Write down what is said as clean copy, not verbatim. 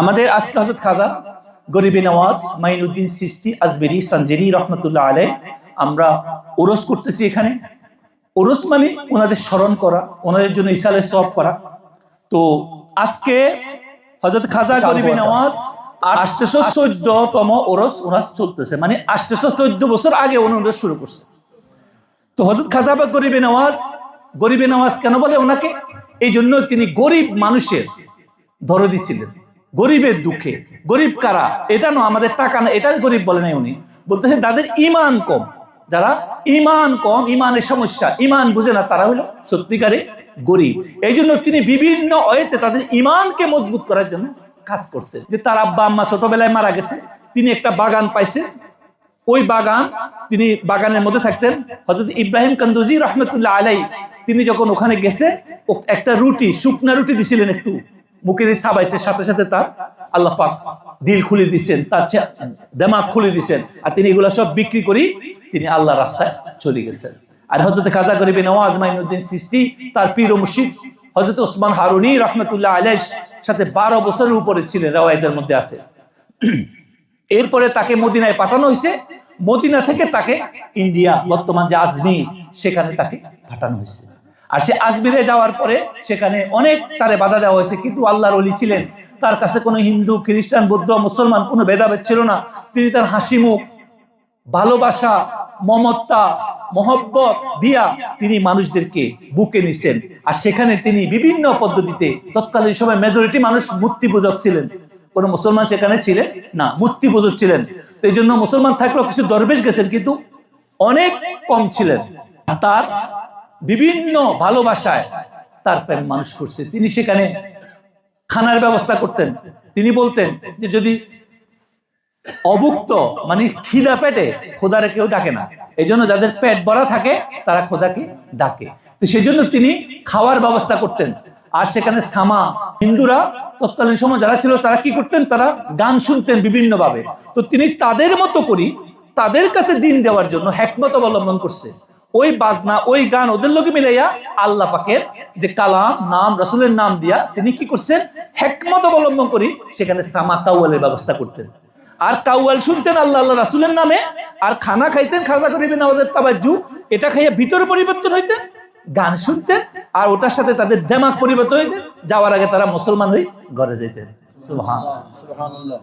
আমাদের আজকে হযরত খাজা গরিবে নওয়াজ মাইনুদ্দিন চিশতি আজমেরি সানজেরি রহমাতুল্লাহ আলাইহ আমরা উরস করতেছি। এখানে উরস মানে ওনাদের স্মরণ করা, ওনাদের জন্য ইসালে সওয়াব করা। তো আজকে হযরত খাজা গরিবে নওয়াজ 814তম উরস ওনার চলতেছে, মানে 814 বছর আগে ওনারা শুরু করছে। তো হযরত খাজা বা গরিবে নওয়াজ কেন বলে ওনাকে? এই জন্য তিনি গরিব মানুষের দরদি ছিলেন, গরিবের দুঃখে। গরিব কারা? এটা না আমাদের টাকা না, এটা গরিব বলে নাই উনি, বলতেছে যাদের ইমান কম, যারা ইমান কম, ইমানের সমস্যা, ইমান বুঝে না, তারা হলো সত্যিকারে গরিব। এই জন্য তিনি বিভিন্ন ওয়েতে তাদের ইমানকে মজবুত করার জন্য কাজ করছে। যে তার আব্বা আম্মা ছোটবেলায় মারা গেছে, তিনি একটা বাগান পাইছে, ওই বাগান, তিনি বাগানের মধ্যে থাকতেন। হযরত ইব্রাহিম কান্দুজি রহমতুল্লাহ আলাইহি তিনি যখন ওখানে গেছে, একটা রুটি, শুকনা রুটি দিছিলেন, একটু মুখে দিয়ে সাবাইছে, সাথে সাথে তার আল্লাহ পাক দিল খুলে দিচ্ছেন, তার দেমাগ খুলে দিচ্ছেন, আর তিনি এগুলা সব বিক্রি করি তিনি আল্লাহর রাস্তায় চলে গেছেন। আর হযরত খাজা গরিবে নওয়াজ মাইনুদ্দিন চিশতি তার পীর ও মুর্শিদ হযরত ওসমান হারুনি রহমতুল্লাহ আলাইহির সাথে 12 বছরের উপরে ছিলেন, রওয়ায়েতের মধ্যে আছে। এরপরে তাকে মদিনায় পাঠানো হয়েছে, মদিনা থেকে তাকে ইন্ডিয়া, বর্তমান যে আজমির, সেখানে তাকে পাঠানো হয়েছে। আর সে আজমিরে যাওয়ার পরে সেখানে অনেক তারে বাধা দেওয়া হয়েছে, কিন্তু আল্লাহর ওলি ছিলেন, তার কাছে কোনো হিন্দু, খ্রিস্টান, বৌদ্ধ, মুসলমান কোনো ভেদাভেদ ছিল না। তিনি তার হাসি মুখ, ভালোবাসা, মমতা, মহব্বত দিয়া তিনি মানুষদেরকে বুকে নিছেন। আর সেখানে তিনি বিভিন্ন পদ্ধতিতে, তৎকালীন সময় মেজরিটি মানুষ মূর্তি পূজক ছিলেন, কোন মুসলমান সেখানে ছিলেন না, মূর্তি পূজক ছিলেন। এই জন্য মুসলমান থাকলেও কিছু দরবেশ গেছেন, কিন্তু অনেক কম ছিলেন। তার বিভিন্ন ভালোবাসায় তার প্রেম মানুষ করছে। তিনি সেখানে খানার ব্যবস্থা করতেন। তিনি বলতেন যে যদি অভুক্ত মানে খিদা পেটে, খোদারে কেউ ডাকে না, এই জন্য যাদের পেট ভরা থাকে তারা খোদাকে ডাকে। তো সেই জন্য তিনি খাওয়ার ব্যবস্থা করতেন। আর সেখানে সামা, হিন্দুরা তৎকালীন সময় যারা ছিল তারা কি করতেন, তারা গান শুনতেন বিভিন্ন ভাবে। তো তিনি তাদের মতো করি তাদের কাছে দিন দেওয়ার জন্য হিকমত অবলম্বন করছে। ওই বাজনা, ওই গান ওদের লোকে মিলাইয়া আল্লাহ পাকের যে কালাম, নাম, রাসূলের নাম দিয়া তিনি কি করছেন, হিকমত অবলম্বন করি সেখানে সামা কাওয়ালের ব্যবস্থা করতেন। আর কাওয়াল শুনতেন আল্লাহ আল্লাহ রাসূলের নামে, আর খানা খাইতেন খাজা গরিবে নওয়াজের তাবাজ্জু, এটা খাইয়া ভিতরে পরিবর্তন হইতেন, গান শুনতেন, আর ওটার সাথে তাদের দেমাগ পরিবর্তন হইতেন। যাওয়ার আগে তারা মুসলমান হয়ে ঘরে যেতেন। সুবহানাল্লাহ, সুবহানাল্লাহ।